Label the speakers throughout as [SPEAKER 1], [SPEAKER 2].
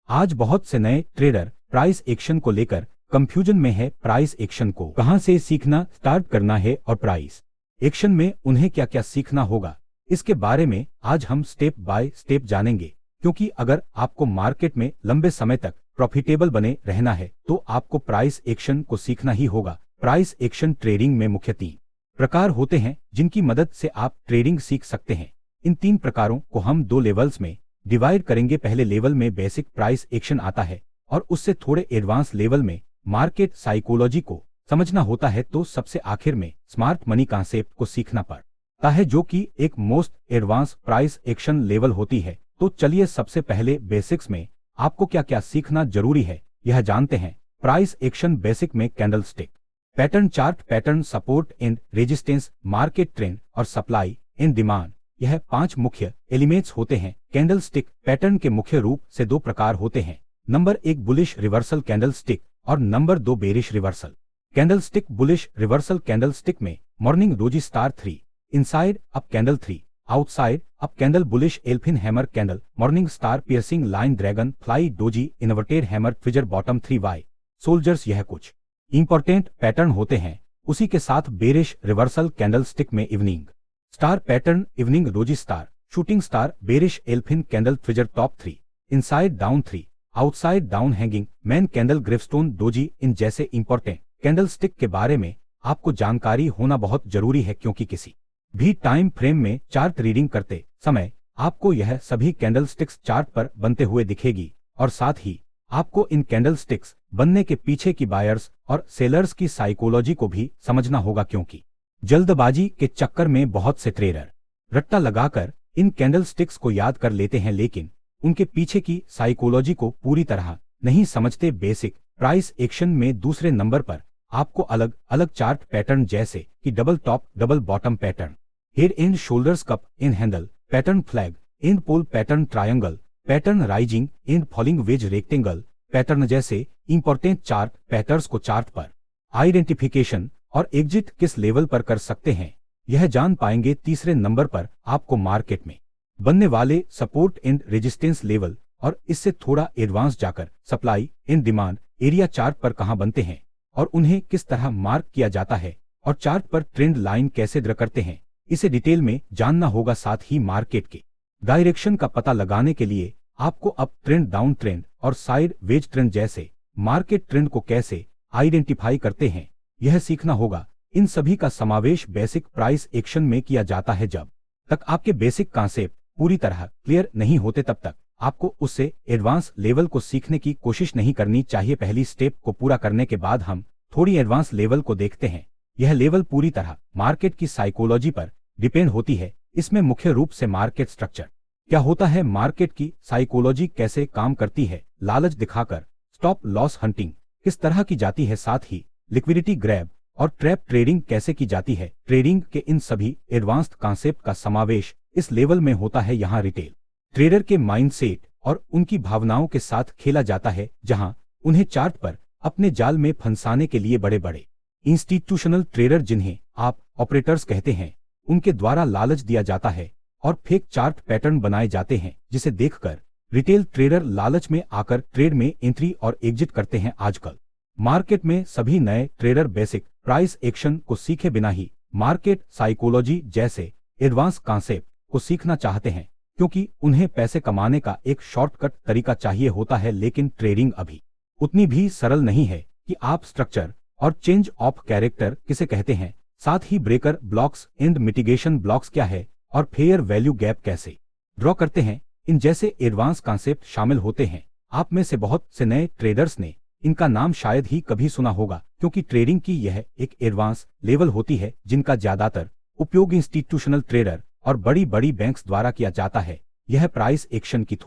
[SPEAKER 1] आज बहुत से नए ट्रेडर प्राइस एक्शन को लेकर कंफ्यूजन में है। प्राइस एक्शन को कहां से सीखना स्टार्ट करना है और प्राइस एक्शन में उन्हें क्या क्या सीखना होगा, इसके बारे में आज हम स्टेप बाय स्टेप जानेंगे। क्योंकि अगर आपको मार्केट में लंबे समय तक प्रॉफिटेबल बने रहना है तो आपको प्राइस एक्शन को सीखना ही होगा। प्राइस एक्शन ट्रेडिंग में मुख्य 3 प्रकार होते हैं जिनकी मदद से आप ट्रेडिंग सीख सकते हैं। इन 3 प्रकारों को हम 2 लेवल्स में डिवाइड करेंगे। पहले लेवल में बेसिक प्राइस एक्शन आता है और उससे थोड़े एडवांस लेवल में मार्केट साइकोलॉजी को समझना होता है, तो सबसे आखिर में स्मार्ट मनी कॉन्सेप्ट को सीखना पड़ता है जो कि एक most advance price action level होती है। तो चलिए सबसे पहले बेसिक्स में आपको क्या क्या सीखना जरूरी है यह जानते हैं। प्राइस एक्शन बेसिक में candlestick pattern chart, pattern support and resistance, market trend और सप्लाई एंड डिमांड, यह 5 मुख्य एलिमेंट्स होते हैं। कैंडलस्टिक पैटर्न के मुख्य रूप से 2 प्रकार होते हैं। नंबर 1 बुलिश रिवर्सल कैंडलस्टिक और number 2 bearish reversal candlestick. Bullish reversal candlestick में morning doji star 3, inside up candle 3, outside up candle, bullish elfin hammer candle, morning star piercing line, dragon fly doji, inverted hammer, tweezer bottom 3 white soldiers. यह कुछ important pattern होते हैं। उसी के साथ bearish reversal candlestick में evening star pattern, evening doji star, shooting star, bearish एल्फिन candle, tweezer top 3, inside down 3, outside down, hanging man candle, gravestone doji. इन जैसे इंपॉर्टेंट कैंडलस्टिक के बारे में आपको जानकारी होना बहुत जरूरी है, क्योंकि किसी भी टाइम फ्रेम में चार्ट रीडिंग करते समय आपको यह सभी कैंडलस्टिक्स चार्ट पर बनते हुए दिखेगी और साथ ही आपको इन कैंडलस्टिक्स बनने के पीछे की बायर्स और सेलर्स की साइकोलॉजी को भी समझना होगा। क्योंकि जल्दबाजी के चक्कर में बहुत से ट्रेडर रट्टा लगाकर इन कैंडलस्टिक्स को याद कर लेते हैं, लेकिन उनके पीछे की साइकोलॉजी को पूरी तरह नहीं समझते। बेसिक प्राइस एक्शन में दूसरे नंबर पर आपको अलग अलग चार्ट पैटर्न जैसे कि double top double bottom pattern, head and shoulders cup and handle pattern, flag and pole pattern, triangle pattern, rising and falling wedge rectangle pattern जैसे इंपॉर्टेंट चार्ट पैटर्न्स को चार्ट पर identification और exit किस level पर कर सकते हैं यह जान पाएंगे। तीसरे नंबर पर आपको मार्केट में बनने वाले सपोर्ट एंड रेजिस्टेंस लेवल और इससे थोड़ा एडवांस जाकर supply and demand area chart पर कहां बनते हैं और उन्हें किस तरह मार्क किया जाता है और चार्ट पर ट्रेंड लाइन कैसे ड्रा करते हैं, इसे डिटेल में जानना होगा। साथ ही मार्केट के डायरेक्शन का पता लगाने के लिए आपको अप ट्रेंड, डाउन ट्रेंड और साइड वेज ट्रेंड जैसे मार्केट ट्रेंड को कैसे आइडेंटिफाई करते हैं यह सीखना होगा। इन सभी का समावेश बेसिक प्राइस एक्शन में किया जाता है। जब तक आपके बेसिक कॉन्सेप्ट पूरी तरह क्लियर नहीं होते तब तक आपको उससे एडवांस लेवल को सीखने की कोशिश नहीं करनी चाहिए। पहली स्टेप को पूरा करने के बाद हम थोड़ी एडवांस लेवल को देखते हैं। यह लेवल पूरी तरह मार्केट की साइकोलॉजी पर डिपेंड होती है। इसमें मुख्य रूप से मार्केट स्ट्रक्चर क्या होता है, मार्केट की साइकोलॉजी कैसे काम करती है, लालच दिखाकर स्टॉप लॉस हंटिंग किस तरह की जाती है, साथ ही लिक्विडिटी ग्रैब और ट्रैप ट्रेडिंग कैसे की जाती है। ट्रेडिंग के इन सभी एडवांस्ड कॉन्सेप्ट का समावेश इस लेवल में होता है। यहाँ रिटेल ट्रेडर के माइंडसेट और उनकी भावनाओं के साथ खेला जाता है, जहां उन्हें चार्ट पर अपने जाल में फंसाने के लिए बड़े बड़े इंस्टीट्यूशनल ट्रेडर, जिन्हें आप ऑपरेटर्स कहते हैं, उनके द्वारा लालच दिया जाता है और फेक चार्ट पैटर्न बनाए जाते हैं, जिसे देखकर रिटेल ट्रेडर लालच में आकर ट्रेड में एंट्री और एग्जिट करते हैं। आजकल मार्केट में सभी नए ट्रेडर बेसिक प्राइस एक्शन को सीखे बिना ही मार्केट साइकोलॉजी जैसे एडवांस कॉन्सेप्ट को सीखना चाहते हैं, क्योंकि उन्हें पैसे कमाने का एक शॉर्टकट तरीका चाहिए होता है। लेकिन ट्रेडिंग अभी उतनी भी सरल नहीं है कि आप स्ट्रक्चर और चेंज ऑफ कैरेक्टर किसे कहते हैं, साथ ही breaker blocks and mitigation blocks क्या है और फेयर वैल्यू गैप कैसे ड्रॉ करते हैं, इन जैसे एडवांस कॉन्सेप्ट शामिल होते हैं। आप में से बहुत से नए ट्रेडर्स ने इनका नाम शायद ही कभी सुना होगा, क्योंकि ट्रेडिंग की यह एक एडवांस लेवल होती है जिनका ज्यादातर उपयोग इंस्टीट्यूशनल ट्रेडर और बड़ी बड़ी बैंक्स द्वारा किया जाता है। यह प्राइस एक्शन की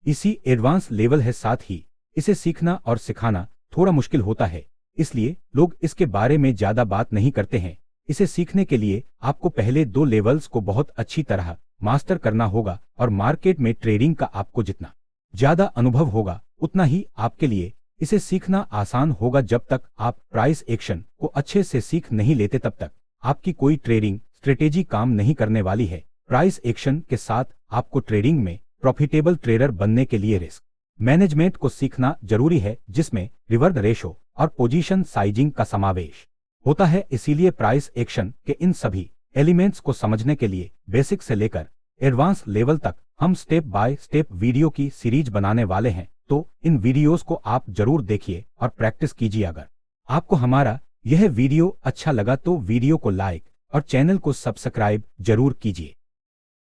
[SPEAKER 1] इसी एडवांस लेवल है। साथ ही इसे सीखना और सिखाना थोड़ा मुश्किल होता है, इसलिए लोग इसके बारे में ज्यादा बात नहीं करते हैं। इसे सीखने के लिए आपको पहले 2 लेवल्स को बहुत अच्छी तरह मास्टर करना होगा और मार्केट में ट्रेडिंग का आपको जितना ज्यादा अनुभव होगा उतना ही आपके लिए इसे सीखना आसान होगा। जब तक आप प्राइस एक्शन को अच्छे से सीख नहीं लेते तब तक आपकी कोई ट्रेडिंग स्ट्रेटेजी काम नहीं करने वाली है। प्राइस एक्शन के साथ आपको ट्रेडिंग में प्रॉफिटेबल ट्रेडर बनने के लिए रिस्क मैनेजमेंट को सीखना जरूरी है, जिसमें रिवर्स रेशो और पोजीशन साइजिंग का समावेश होता है। इसीलिए प्राइस एक्शन के इन सभी एलिमेंट्स को समझने के लिए बेसिक से लेकर एडवांस लेवल तक हम स्टेप बाय स्टेप वीडियो की सीरीज बनाने वाले हैं। तो इन वीडियोस को आप जरूर देखिए और प्रैक्टिस कीजिए। अगर आपको हमारा यह वीडियो अच्छा लगा तो वीडियो को लाइक और चैनल को सब्सक्राइब जरूर कीजिए।